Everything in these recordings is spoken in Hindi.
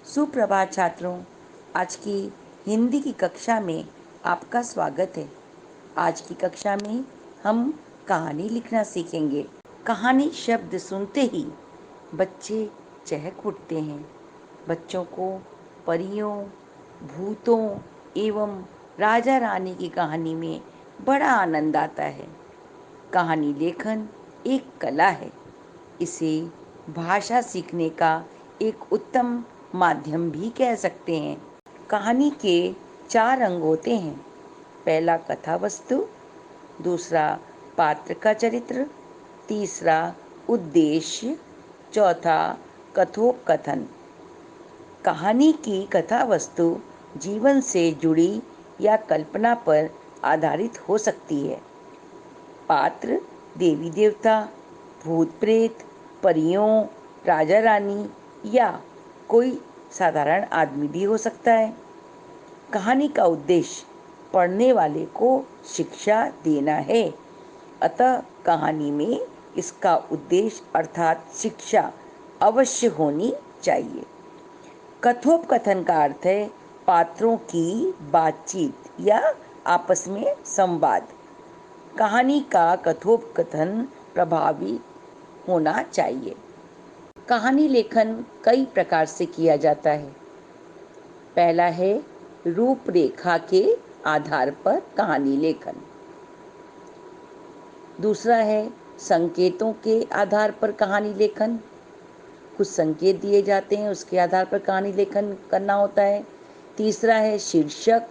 सुप्रभात छात्रों। आज की हिंदी की कक्षा में आपका स्वागत है। आज की कक्षा में हम कहानी लिखना सीखेंगे। कहानी शब्द सुनते ही बच्चे चहक उठते हैं। बच्चों को परियों, भूतों एवं राजा रानी की कहानी में बड़ा आनंद आता है। कहानी लेखन एक कला है। इसे भाषा सीखने का एक उत्तम माध्यम भी कह सकते हैं। कहानी के 4 अंग होते हैं। पहला कथा वस्तु, दूसरा पात्र का चरित्र, तीसरा उद्देश्य, चौथा कथोपकथन। कहानी की कथा वस्तु जीवन से जुड़ी या कल्पना पर आधारित हो सकती है। पात्र देवी देवता, भूत प्रेत, परियों, राजा रानी या कोई साधारण आदमी भी हो सकता है। कहानी का उद्देश्य पढ़ने वाले को शिक्षा देना है। अतः कहानी में इसका उद्देश्य अर्थात शिक्षा अवश्य होनी चाहिए। कथोपकथन का अर्थ है पात्रों की बातचीत या आपस में संवाद। कहानी का कथोपकथन प्रभावी होना चाहिए। कहानी लेखन कई प्रकार से किया जाता है। पहला है रूपरेखा के आधार पर कहानी लेखन। दूसरा है संकेतों के आधार पर कहानी लेखन। कुछ संकेत दिए जाते हैं, उसके आधार पर कहानी लेखन करना होता है। तीसरा है शीर्षक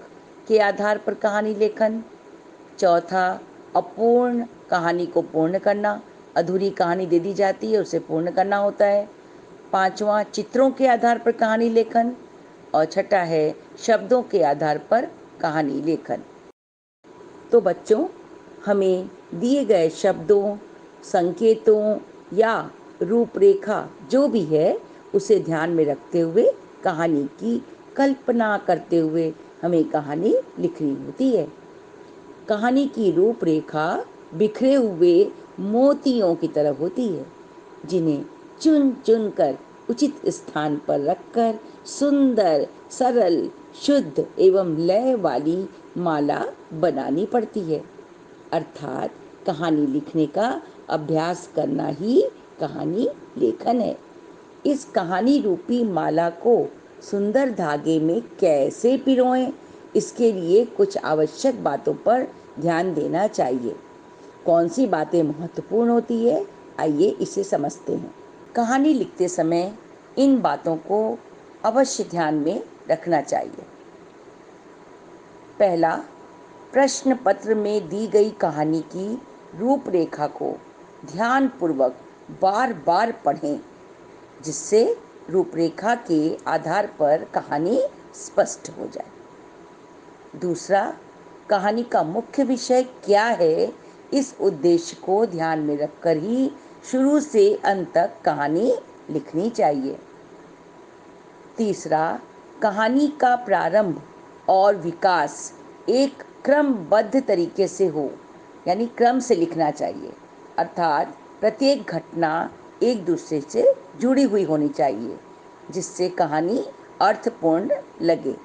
के आधार पर कहानी लेखन। चौथा अपूर्ण कहानी को पूर्ण करना, अधूरी कहानी दे दी जाती है उसे पूर्ण करना होता है। पांचवा चित्रों के आधार पर कहानी लेखन और छठा है शब्दों के आधार पर कहानी लेखन। तो बच्चों, हमें दिए गए शब्दों, संकेतों या रूपरेखा जो भी है उसे ध्यान में रखते हुए कहानी की कल्पना करते हुए हमें कहानी लिखनी होती है। कहानी की रूपरेखा बिखरे हुए मोतियों की तरह होती है, जिन्हें चुन चुन कर उचित स्थान पर रखकर सुंदर, सरल, शुद्ध एवं लय वाली माला बनानी पड़ती है। अर्थात कहानी लिखने का अभ्यास करना ही कहानी लेखन है। इस कहानी रूपी माला को सुंदर धागे में कैसे पिरोएं, इसके लिए कुछ आवश्यक बातों पर ध्यान देना चाहिए। कौन सी बातें महत्वपूर्ण होती है, आइए इसे समझते हैं। कहानी लिखते समय इन बातों को अवश्य ध्यान में रखना चाहिए। पहला, प्रश्न पत्र में दी गई कहानी की रूपरेखा को ध्यानपूर्वक बार बार पढ़ें, जिससे रूपरेखा के आधार पर कहानी स्पष्ट हो जाए। दूसरा, कहानी का मुख्य विषय क्या है, इस उद्देश्य को ध्यान में रखकर ही शुरू से अंत तक कहानी लिखनी चाहिए। तीसरा, कहानी का प्रारंभ और विकास एक क्रमबद्ध तरीके से हो, यानी क्रम से लिखना चाहिए। अर्थात प्रत्येक घटना एक दूसरे से जुड़ी हुई होनी चाहिए, जिससे कहानी अर्थपूर्ण लगे।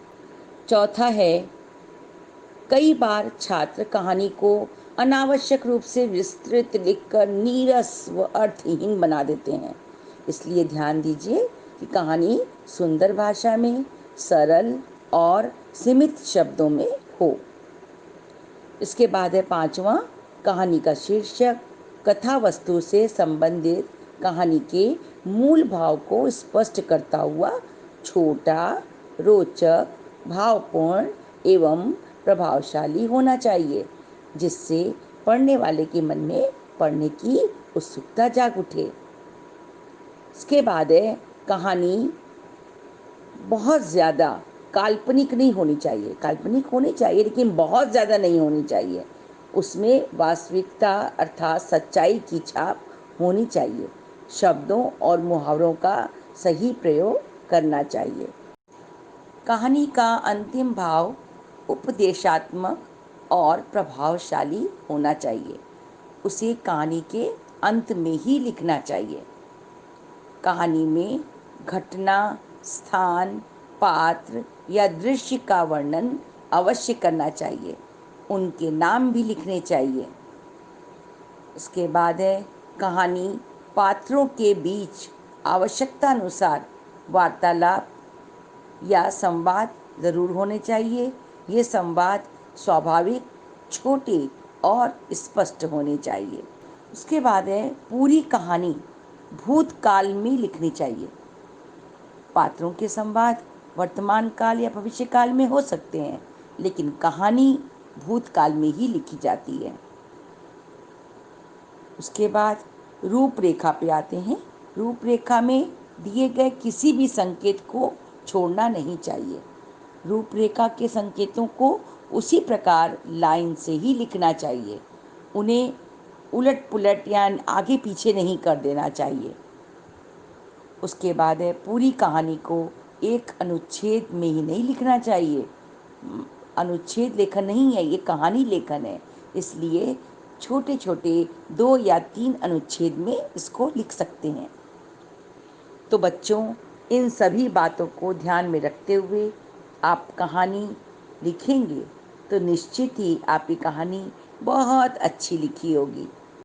चौथा है, कई बार छात्र कहानी को अनावश्यक रूप से विस्तृत लिखकर नीरस व अर्थहीन बना देते हैं। इसलिए ध्यान दीजिए कि कहानी सुंदर भाषा में, सरल और सीमित शब्दों में हो। इसके बाद है पांचवा, कहानी का शीर्षक कथा वस्तु से संबंधित कहानी के मूल भाव को स्पष्ट करता हुआ छोटा, रोचक, भावपूर्ण एवं प्रभावशाली होना चाहिए, जिससे पढ़ने वाले के मन में पढ़ने की उत्सुकता जाग उठे। इसके बाद है कहानी बहुत ज़्यादा काल्पनिक नहीं होनी चाहिए। काल्पनिक होनी चाहिए लेकिन बहुत ज़्यादा नहीं होनी चाहिए। उसमें वास्तविकता अर्थात सच्चाई की छाप होनी चाहिए। शब्दों और मुहावरों का सही प्रयोग करना चाहिए। कहानी का अंतिम भाव उपदेशात्मक और प्रभावशाली होना चाहिए। उसे कहानी के अंत में ही लिखना चाहिए। कहानी में घटना स्थान, पात्र या दृश्य का वर्णन अवश्य करना चाहिए। उनके नाम भी लिखने चाहिए। उसके बाद है कहानी। पात्रों के बीच आवश्यकता अनुसार वार्तालाप या संवाद ज़रूर होने चाहिए। ये संवाद स्वाभाविक, छोटे और स्पष्ट होने चाहिए। उसके बाद है पूरी कहानी भूतकाल में लिखनी चाहिए। पात्रों के संवाद वर्तमान काल या भविष्य काल में हो सकते हैं, लेकिन कहानी भूतकाल में ही लिखी जाती है। उसके बाद रूपरेखा पे आते हैं। रूपरेखा में दिए गए किसी भी संकेत को छोड़ना नहीं चाहिए। रूपरेखा के संकेतों को उसी प्रकार लाइन से ही लिखना चाहिए। उन्हें उलट पुलट या आगे पीछे नहीं कर देना चाहिए। उसके बाद है पूरी कहानी को एक अनुच्छेद में ही नहीं लिखना चाहिए। अनुच्छेद लेखन नहीं है, ये कहानी लेखन है। इसलिए छोटे छोटे 2 या 3 अनुच्छेद में इसको लिख सकते हैं। तो बच्चों, इन सभी बातों को ध्यान में रखते हुए आप कहानी लिखेंगे तो निश्चित ही आपकी कहानी बहुत अच्छी लिखी होगी।